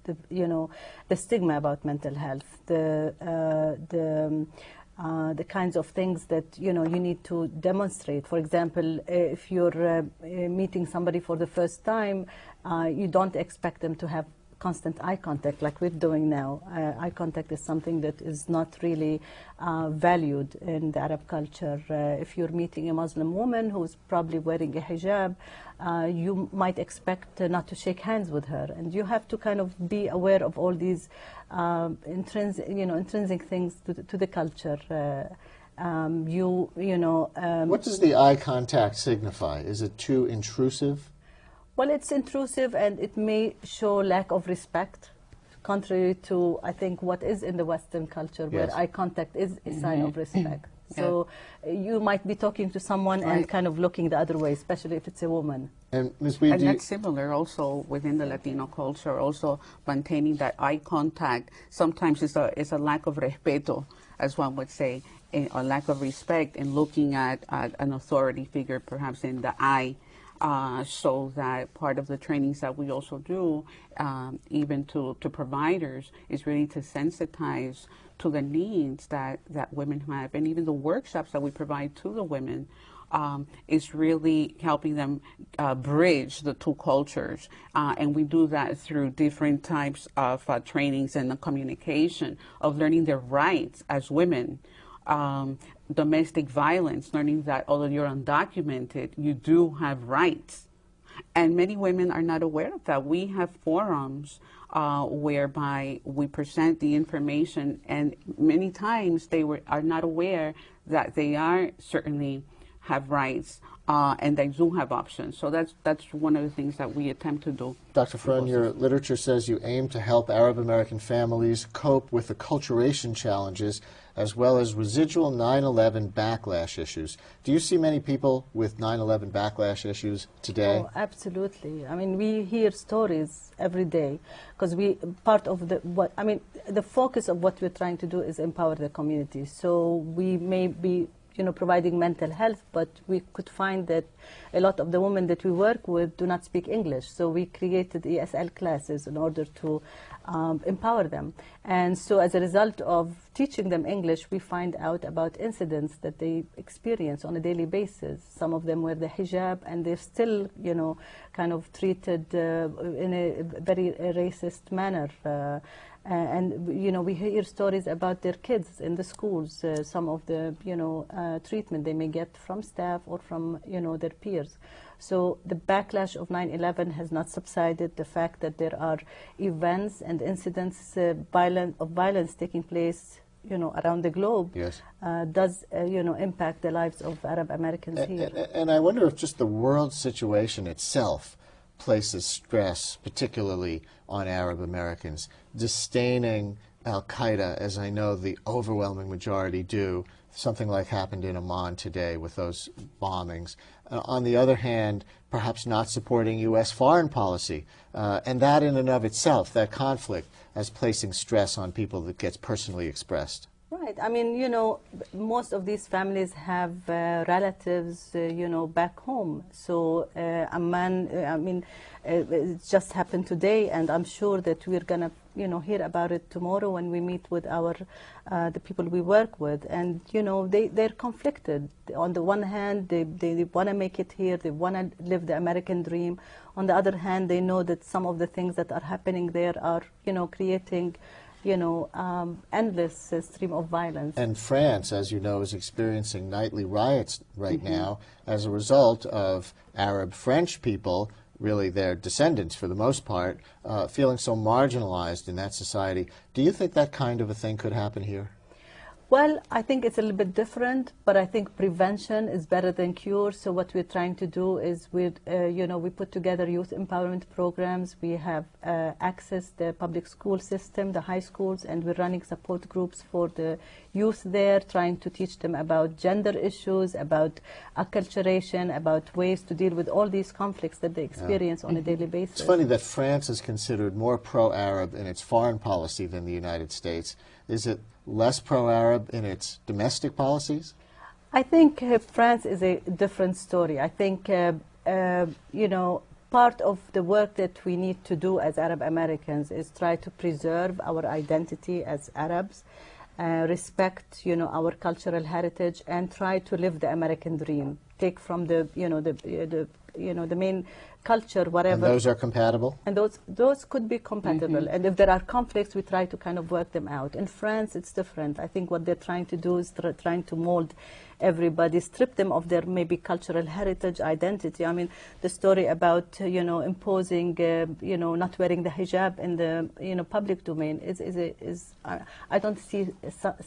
stigma about mental health, the kinds of things that you need to demonstrate. For example, if you're meeting somebody for the first time, you don't expect them to have constant eye contact like we're doing now. Eye contact is something that is not really valued in the Arab culture. If you're meeting a Muslim woman who's probably wearing a hijab, you might expect not to shake hands with her, and you have to kind of be aware of all these intrinsic things to the culture. What does the eye contact signify? Is it too intrusive? Well, it's intrusive and it may show lack of respect, contrary to, I think, what is in the Western culture, where eye contact is a sign of respect. So you might be talking to someone and kind of looking the other way, especially if it's a woman. And Ms. Weed, and that's similar also within the Latino culture, also maintaining that eye contact. Sometimes it's a lack of respeto, as one would say, a lack of respect in looking at an authority figure, perhaps in the eye. So that part of the trainings that we also do, even to providers, is really to sensitize to the needs that women have. And even the workshops that we provide to the women is really helping them bridge the two cultures. And we do that through different types of trainings and the communication of learning their rights as women. Domestic violence, learning that although you're undocumented, you do have rights. And many women are not aware of that. We have forums whereby we present the information, and many times they are not aware that they are certainly have rights and they do have options. So that's one of the things that we attempt to do. Dr. Pharaon, your literature says you aim to help Arab American families cope with acculturation challenges as well as residual 9/11 backlash issues. Do you see many people with 9/11 backlash issues today? Oh, absolutely. I mean, we hear stories every day because the focus of what we're trying to do is empower the community. So we may be providing mental health, but we could find that a lot of the women that we work with do not speak English. So we created ESL classes in order to empower them. And so as a result of teaching them English, we find out about incidents that they experience on a daily basis. Some of them wear the hijab and they're still, kind of treated in a very racist manner. And we hear stories about their kids in the schools, some of the treatment they may get from staff or from their peers. So the backlash of 9/11 has not subsided. The fact that there are events and incidents of violence taking place around the globe does impact the lives of Arab Americans here. And I wonder if just the world situation itself places stress, particularly on Arab Americans, disdaining al-Qaeda, as I know the overwhelming majority do. Something like happened in Oman today with those bombings. On the other hand, perhaps not supporting U.S. foreign policy. And that in and of itself, that conflict, as placing stress on people that gets personally expressed. Right. I mean, you know, most of these families have relatives, you know, back home. So it just happened today, and I'm sure that we're going to, you know, hear about it tomorrow when we meet with our the people we work with. And, you know, they're conflicted. On the one hand, they want to make it here. They want to live the American dream. On the other hand, they know that some of the things that are happening there are, you know, creating endless stream of violence. And France, as you know, is experiencing nightly riots right now as a result of Arab French people, really their descendants for the most part, feeling so marginalized in that society. Do you think that kind of a thing could happen here? Well, I think it's a little bit different, but I think prevention is better than cure. So what we're trying to do is we put together youth empowerment programs. We have accessed the public school system, the high schools, and we're running support groups for the youth there, trying to teach them about gender issues, about acculturation, about ways to deal with all these conflicts that they experience on a daily basis. It's funny that France is considered more pro-Arab in its foreign policy than the United States. Is it less pro-Arab in its domestic policies? I think France is a different story. I think, part of the work that we need to do as Arab Americans is try to preserve our identity as Arabs, respect, our cultural heritage, and try to live the American dream. Take from the main culture, whatever. And those are compatible? And those could be compatible. And if there are conflicts, we try to kind of work them out. In France, it's different. I think what they're trying to do is trying to mold everybody, strip them of their maybe cultural heritage, identity. I mean, the story about, imposing, not wearing the hijab in the, public domain is I don't see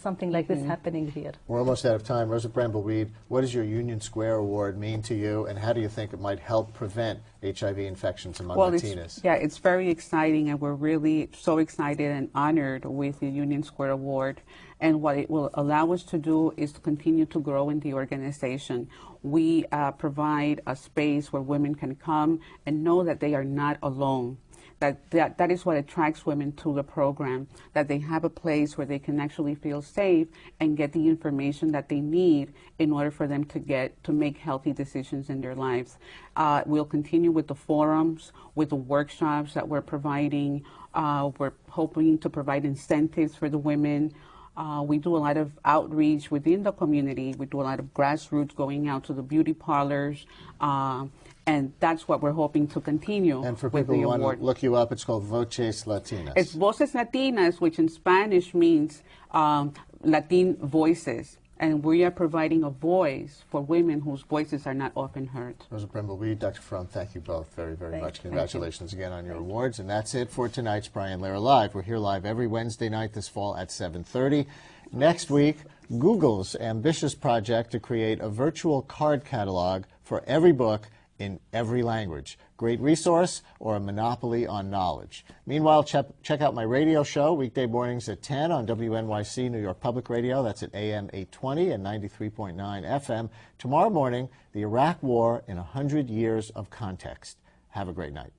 something like this happening here. We're almost out of time. Rosa Bramble, what does your Union Square Award mean to you, and how do you think it might help prevent HIV infections among Latinas? It's very exciting, and we're really so excited and honored with the Union Square Award. And what it will allow us to do is to continue to grow in the organization. We provide a space where women can come and know that they are not alone. That is what attracts women to the program, that they have a place where they can actually feel safe and get the information that they need in order for them to make healthy decisions in their lives. We'll continue with the forums, with the workshops that we're providing. We're hoping to provide incentives for the women. We do a lot of outreach within the community. We do a lot of grassroots, going out to the beauty parlors, and that's what we're hoping to continue. And for people who want to look you up, it's called Voces Latinas. It's Voces Latinas, which in Spanish means Latin voices. And we are providing a voice for women whose voices are not often heard. Rosa Bramble, Dr. Pharaon, thank you both very, very much. Congratulations again on your awards. And that's it for tonight's Brian Lehrer Live. We're here live every Wednesday night this fall at 7:30. Next week, Google's ambitious project to create a virtual card catalog for every book in every language. Great resource or a monopoly on knowledge. Meanwhile, check out my radio show weekday mornings at 10 on WNYC New York Public Radio. That's at AM 820 and 93.9 FM. Tomorrow morning, the Iraq War in 100 Years of Context. Have a great night.